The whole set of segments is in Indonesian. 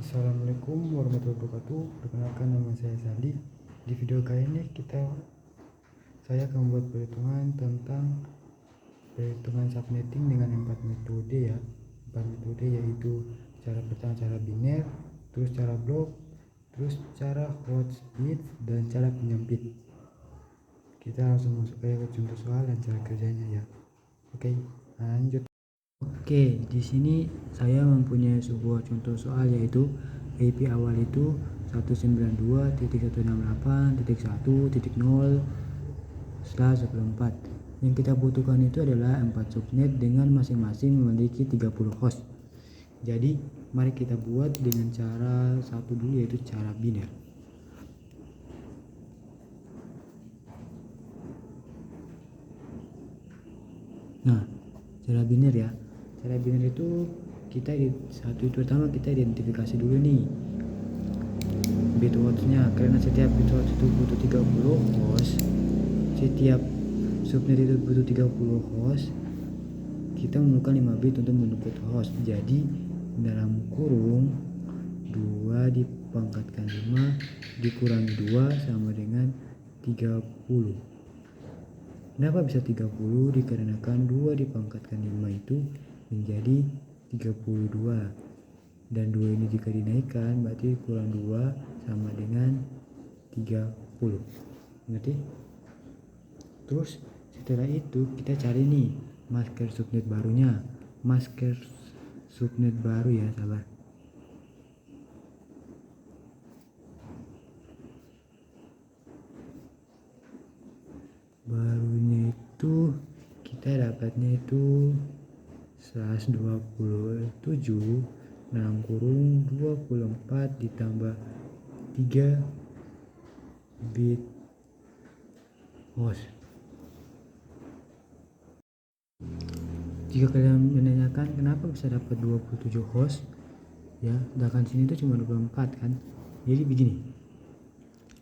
Assalamualaikum warahmatullahi wabarakatuh. Perkenalkan, nama saya Sandi. Di video kali ini saya akan membuat perhitungan tentang perhitungan subnetting dengan 4 metode ya. 4 metode yaitu cara pertama cara biner, terus cara blok, terus cara host bit, dan cara penyempit. Kita langsung masuk ke contoh soal dan cara kerjanya ya. Oke, lanjut. Oke, di sini saya mempunyai sebuah contoh soal yaitu IP awal itu 192.168.1.0/24. Yang kita butuhkan itu adalah 4 subnet dengan masing-masing memiliki 30 host. Jadi, mari kita buat dengan cara satu dulu yaitu cara biner. Nah, cara biner ya. Cara biner itu pertama kita identifikasi dulu nih bit hostnya, karena setiap bit host itu butuh 30 host. Setiap subnet itu butuh 30 host. Kita memerlukan 5 bit untuk menjemput host. Jadi dalam kurung 2 dipangkatkan 5 dikurangi 2 sama dengan 30. Kenapa bisa 30? Dikarenakan 2 dipangkatkan 5 itu menjadi 32. Dan 2 ini jika dinaikkan berarti kurang 2 sama dengan 30. Ngerti? Terus setelah itu kita cari nih masker subnet barunya. Masker subnet baru ya, sabar. Barunya itu kita dapatnya itu 127 dalam kurung 24 ditambah 3 bit host. Jika kalian menanyakan kenapa bisa dapat 27 host ya, sedangkan sini itu cuma 24 kan. Jadi begini,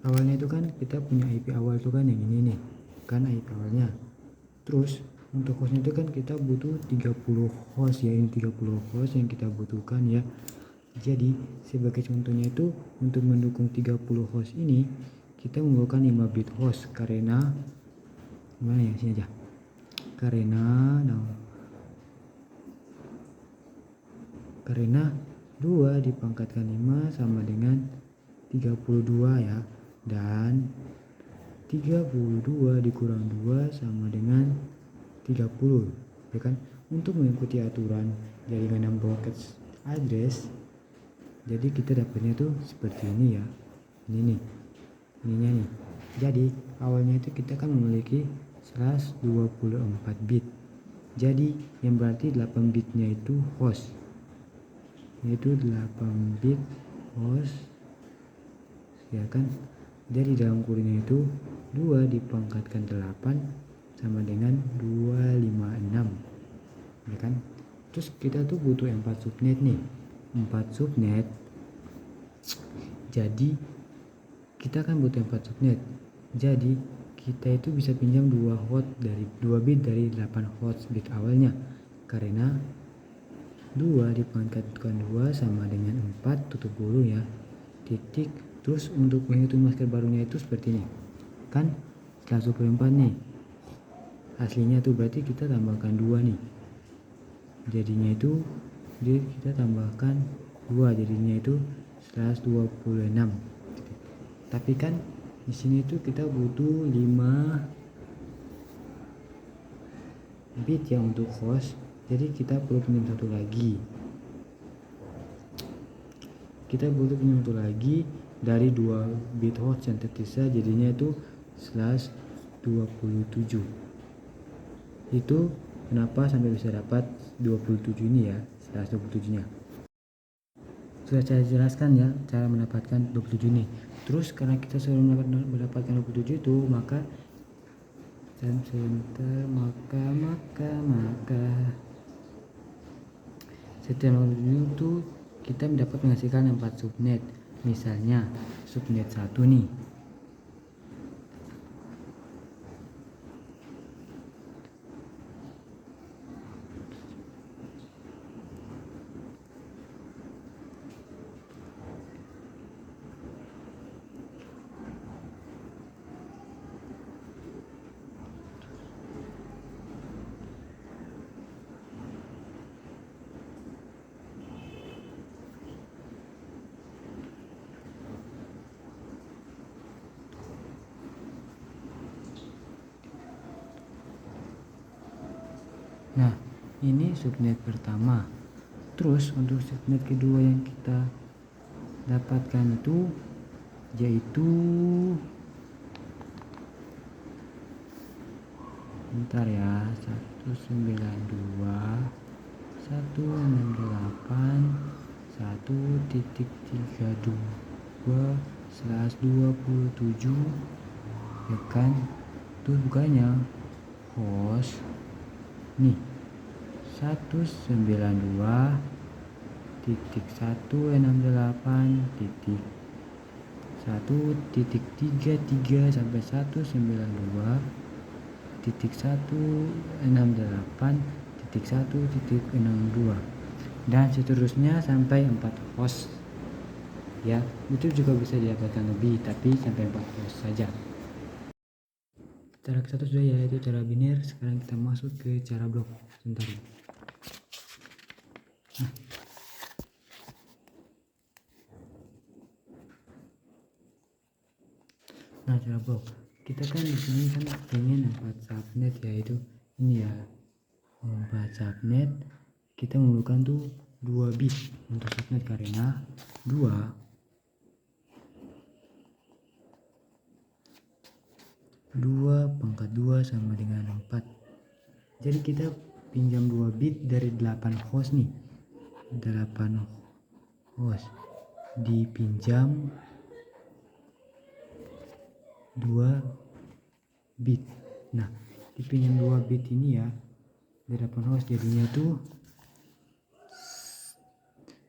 awalnya itu kan kita punya IP awal itu kan yang ini nih kan IP awalnya. Terus untuk hostnya itu kan kita butuh 30 host ya, ini 30 host yang kita butuhkan ya. Jadi sebagai contohnya itu untuk mendukung 30 host ini kita membutuhkan 5 bit host karena gimana ya, sini aja. Karena 2 dipangkatkan 5 sama dengan 32 ya, dan 32 dikurang 2 sama dengan 30 ya kan. Untuk mengikuti aturan jaringan broadcast address, jadi kita dapatnya tuh seperti ini ya, ini nih, ininya nih. Jadi awalnya itu kita kan memiliki 124 bit, jadi yang berarti 8 bitnya itu host, yaitu 8 bit host ya kan. Jadi dalam kurungnya itu 2 dipangkatkan 8 sama dengan 256 ya kan. Terus kita tuh butuh 4 subnet nih, 4 subnet. Jadi kita kan butuh 4 subnet, jadi kita itu bisa pinjam 2 bit dari 8 host bit awalnya, karena 2 dipangkatkan 2 sama dengan 4 tutup kurung ya, titik. Terus untuk menghitung masker barunya itu seperti ini kan, 124 nih aslinya tuh, berarti kita tambahkan 2 nih, jadinya itu kita tambahkan 2 jadinya itu 126. Tapi kan di sini tuh kita butuh 5 bit ya untuk host, jadi kita perlu pinjam satu lagi. Kita butuh pinjam satu lagi dari 2 bit host yang tersisa, jadinya itu 127. Itu kenapa sampai bisa dapat 27 ini ya, 127 nya. Sudah saya jelaskan ya cara mendapatkan 27 ini. Terus karena kita sudah mendapatkan 27 itu, maka setelah itu kita dapat menghasilkan 4 subnet. Misalnya subnet 1 nih, Ini subnet pertama. Terus untuk subnet kedua yang kita dapatkan itu yaitu bentar ya, 192 168 1.32/27 ya kan. Terus bukannya host nih 192.168.1.33 sampai 192.168.1.62 dan seterusnya sampai 4 host ya. Itu juga bisa didapatkan lebih, tapi sampai 4 host saja. Cara ke-1 sudah ya, yaitu cara biner. Sekarang kita masuk ke cara blok. Sebentar. Nah, cara blok. Kita kan di sini kan pengen 4 subnet, yaitu ini ya. 4 subnet. Kita memerlukan tuh 2 bit untuk subnet karena 2 pangkat 2 sama dengan 4. Jadi kita pinjam 2 bit dari 8 host nih. 8 host dipinjam 2 bit. Nah, dipinjam 2 bit ini ya, 8 host jadinya tuh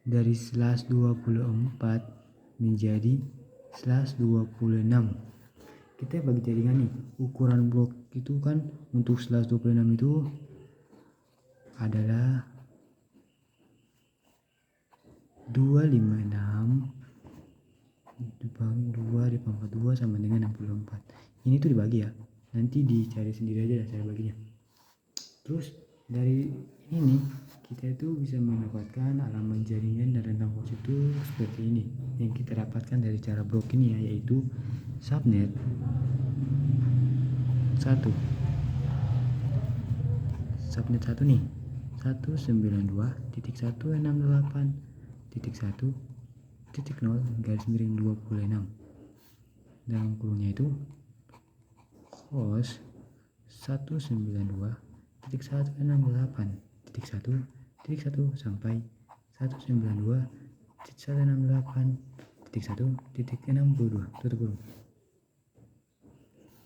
dari /24 menjadi /26. Kita bagi jaringan nih, ukuran blok itu kan untuk /26 itu adalah 256 dibagi 2 dipangkat 2 sama dengan 64. Ini tuh dibagi ya, nanti dicari sendiri aja cara baginya. Terus dari ini kita itu bisa mendapatkan alamat jaringan dan rentang host itu seperti ini yang kita dapatkan dari cara blok ini ya, yaitu subnet 1 nih 192.168.1.0/26 dalam kurungnya itu host 192.168.1.1 sampai 192.168.1.62 tutup kurung.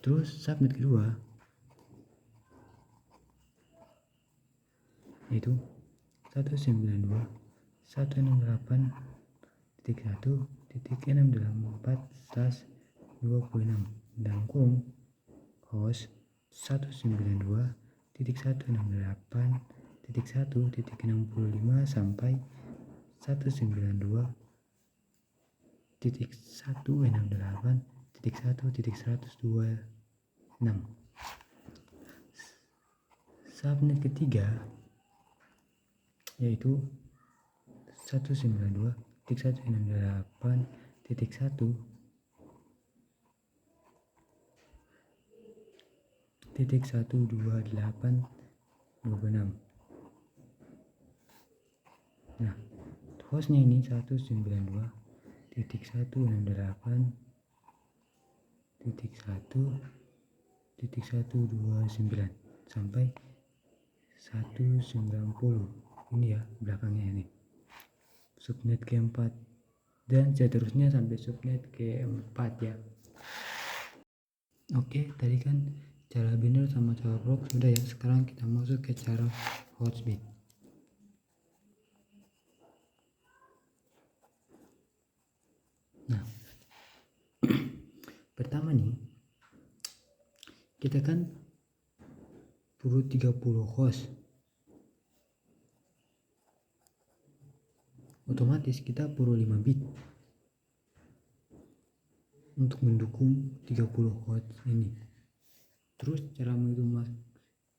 Terus subnet kedua yaitu 192.168.1.684/26 dalam kurung host 192.168.1.65 sampai 192.168.1.126. Subnet ketiga yaitu 192.168.1.12826. Nah, hostnya ini 192.168.1.129 sampai 190. Ini ya belakangnya ini subnet keempat dan seterusnya sampai subnet keempat ya. Oke, tadi kan cara biner sama cara blok sudah ya. Sekarang kita masuk ke cara host bit. Nah, pertama nih kita kan perlu 30 host. Otomatis kita perlu 5 bit untuk mendukung 30 host ini. Terus cara menghitung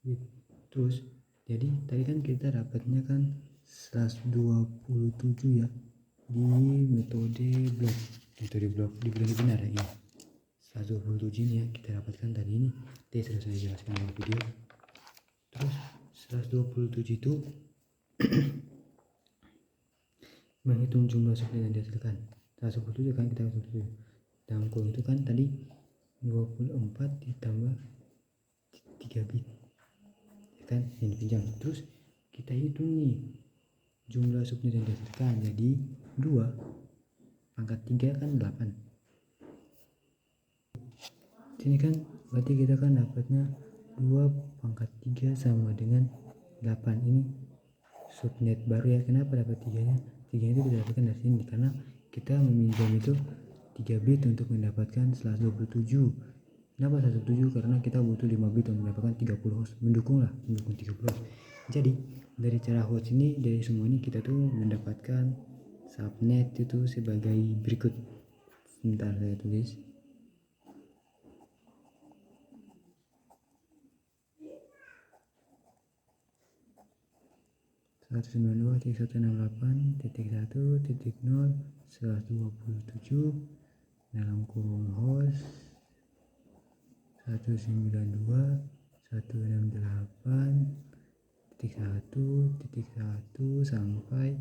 bit. Terus jadi tadi kan kita dapatnya kan 127 ya di metode blok di benar ya ini 127 ini ya kita dapatkan tadi ini. Sudah saya jelaskan dalam video. Terus 127 itu menghitung jumlah subnet yang dihasilkan. 127 kan kita 127. Dalam kurung itu kan tadi 24 ditambah 3 bit. Ya kan? Ini pinjam. Terus kita hitung nih jumlah subnet yang dihasilkan. Jadi 2 pangkat 3 kan 8. Sini kan berarti kita kan dapatnya 2 pangkat 3 sama dengan 8. Ini subnet baru ya. Kenapa dapat 3-nya? 3 itu kita dapatkan dari sini karena kita meminjam itu 3 bit untuk mendapatkan 127. Kenapa 127? Karena kita butuh 5 bit untuk mendapatkan 30 host. Mendukung 30 host. Jadi dari cara host ini, dari semua ini kita tuh mendapatkan subnet itu sebagai berikut. Sebentar saya tulis. (192.168.1.0) dalam kurung host 192.168.1.1 sampai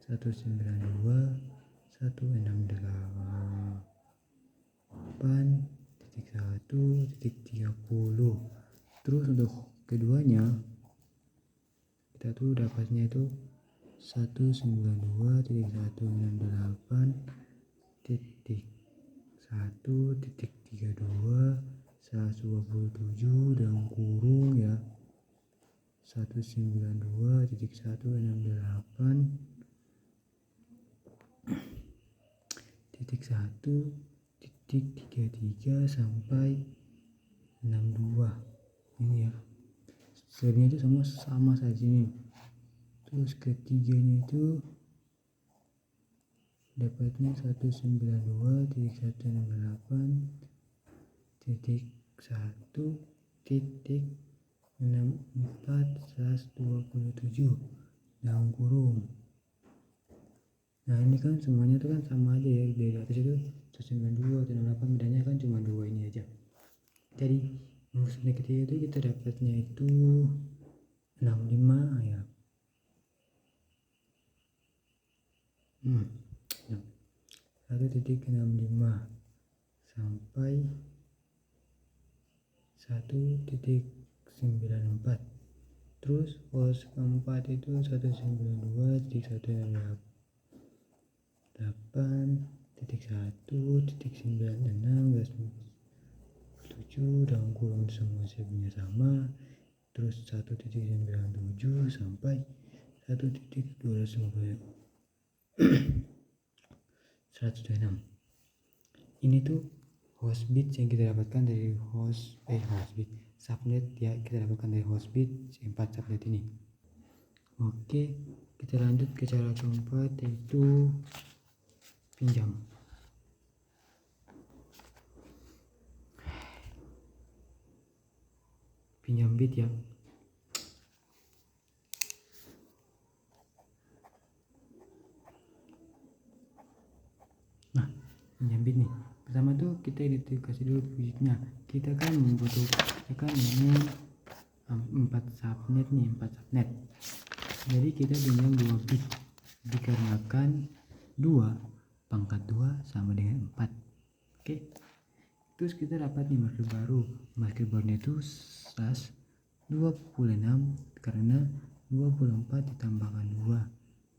192.168.1.30. Terus untuk keduanya kita tuh dapatnya itu 192.168.1.32 127 dalam kurung ya 192.168.1.33 sampai 62. Ini ya. Sebenarnya itu semua sama saja nih. Terus ketiganya itu dapatnya 192.168.64/127 dalam kurung. Nah ini kan semuanya tuh kan sama aja ya, dari atas itu 192 dan 68, bedanya kan cuma 2 ini aja. Jadi maksudnya ketiga itu kita dapatnya itu 65 ya. 1.65 sampai 1.94. Terus host keempat itu 192.168.1.96 dalam kurung semua sebenarnya sama. Terus 1.97 sampai 1.256. Ini tuh host bit yang kita dapatkan dari subnet ya, kita dapatkan dari host bit 4 subnet ini. Oke, kita lanjut ke cara keempat, yaitu pinjam. Pinjam bit ya. Nah, pinjam bit nih. Pertama tuh kita identifikasi dulu bitnya. Kita kan membutuhkan ini 4 subnet nih, 4 subnet. Jadi kita pinjam 2 bit dikarenakan 2 pangkat 2 sama dengan 4. Oke. Terus kita dapat nih marker baru. Marker barunya itu SAS 26 karena 24 ditambahkan 2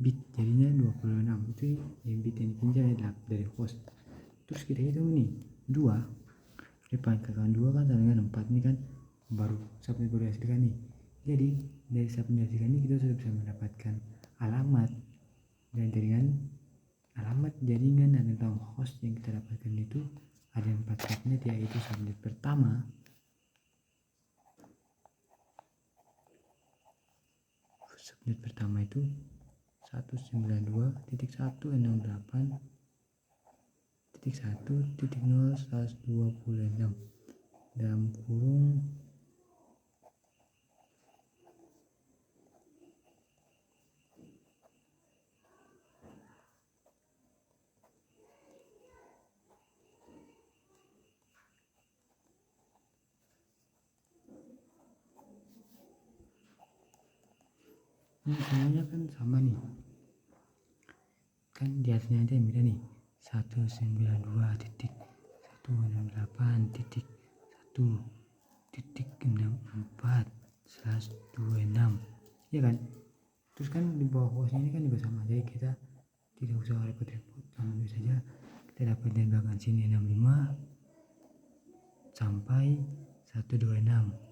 bit jadinya 26. Itu yang bit yang dipinjam dari host. Terus kita hitung nih 2 dipangkatkan 2 kan sama dengan 4. Ini kan baru subnet baru dihasilkan nih. Jadi dari subnet dihasilkan ini kita sudah bisa mendapatkan alamat dan jaringan dan tentang host yang kita dapatkan itu ada 4 subnet, yaitu subnet pertama itu 192.168.1.0/126 dalam kurung Ini semuanya kan sama nih, kan di atasnya aja yang beda nih. 192.1.1.64/26, ya kan. Terus kan di bawah-bawahnya ini kan juga sama, jadi kita tidak usah repot-repot, langsung saja kita dapat dari belakang sini 65 sampai 126.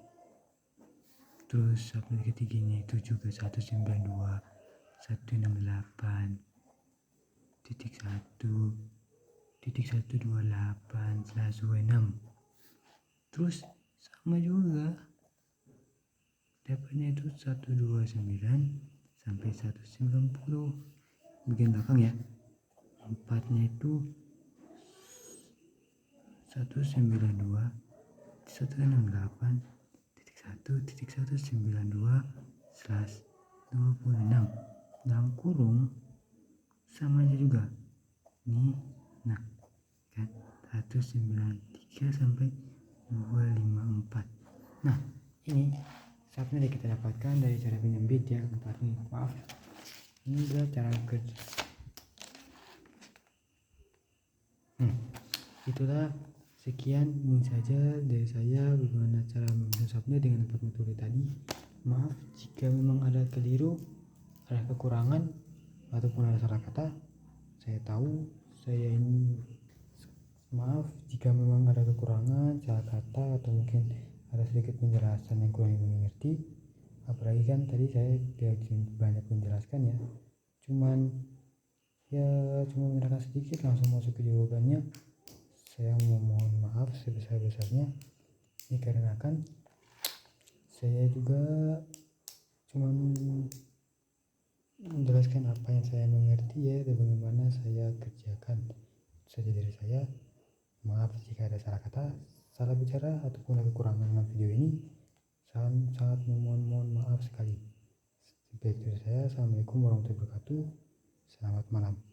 Terus satu ketiganya itu juga 192.168.1.128/26. Terus sama juga dapatnya itu 129 sampai 190 bagian belakang ya. Empatnya itu 192.168.1.192/26 dalam kurung sama aja juga nih. Nah kan 193 sampai 254. Nah ini saatnya kita dapatkan dari cara pinjam bit ya, 4 nih. Maaf, ini adalah cara kerja. Itulah sekian ini saja dari saya bagaimana cara menyusun subnet dengan 4 metode tadi. Maaf jika memang ada keliru, ada kekurangan ataupun ada salah kata. Saya tahu saya ini, maaf jika memang ada kekurangan, salah kata, atau mungkin ada sedikit penjelasan yang kurang dimengerti. Apalagi kan tadi saya tidak banyak menjelaskan ya, cuma menerangkan sedikit langsung masuk ke jawabannya. Saya mohon maaf sebesar-besarnya. Ini karena kan saya juga cuma menjelaskan apa yang saya mengerti ya, dan bagaimana saya kerjakan. Itu saja dari saya. Maaf jika ada salah kata, salah bicara, ataupun ada kekurangan dalam video ini. Sangat mohon maaf sekali. Sebaik dari saya, assalamualaikum warahmatullahi wabarakatuh. Selamat malam.